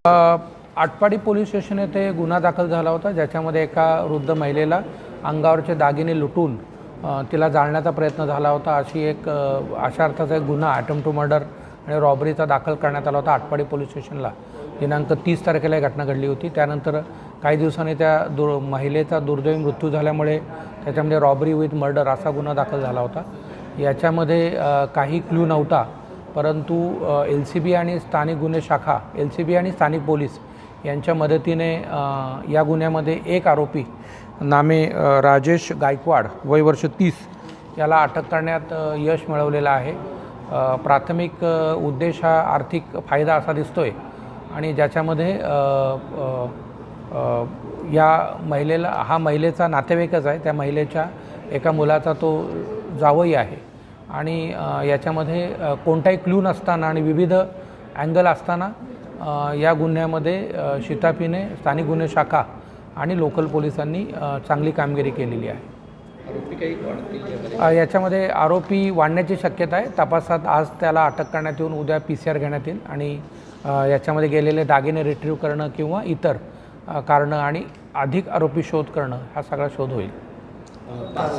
Atpadi police station येथे गुन्हा दाखल झाला होता, ज्याच्यामध्ये एका वृद्ध महिलेला अंगावरचे दागिने लुटून तिला जाळण्याचा प्रयत्न झाला होता। अशा अर्थाचा एक गुन्हा अटेम्प्ट टू मर्डर आणि रॉबरीचा दाखल करण्यात आला होता आटपाडी पोलीस स्टेशनला। दिनांक 30 तारखेला ही घटना घडली होती। त्यानंतर काही दिवसांनी त्या महिलेचा दुर्दैवी मृत्यू झाल्यामुळे त्याच्यामध्ये रॉबरी विथ मर्डर असा गुन्हा दाखल झाला होता। याच्यामध्ये काही क्लू नव्हता, परंतु LCB आणि स्थानिक गुन्हे शाखा, LCB आणि स्थानिक पोलीस यांच्या मदतीने या गुन्ह्यामध्ये एक आरोपी नामे राजेश गायकवाड वय वर्ष 30 याला अटक करण्यात यश मिळवलेलं आहे। प्राथमिक उद्देश हा आर्थिक फायदा असा दिसतोय आणि ज्याच्यामध्ये हा महिलेचा नातेवाईकच आहे। त्या महिलेच्या एका मुलाचा तो जावई आहे आणि याच्यामध्ये कोणताही क्लू नसताना आणि विविध अँगल असताना या गुन्ह्यामध्ये शिताफीने स्थानिक गुन्हे शाखा आणि लोकल पोलिसांनी चांगली कामगिरी केलेली आहे। आरोपी काही वाढतील याच्यामध्ये आरोपी वाढण्याची शक्यता आहे। तपासात आज त्याला अटक करण्यात येऊन उद्या PCR घेण्यात येईल आणि याच्यामध्ये गेलेले दागिने रिट्रीव्ह करणं किंवा इतर कारणं आणि अधिक आरोपी शोध करणं हा सगळा शोध होईल।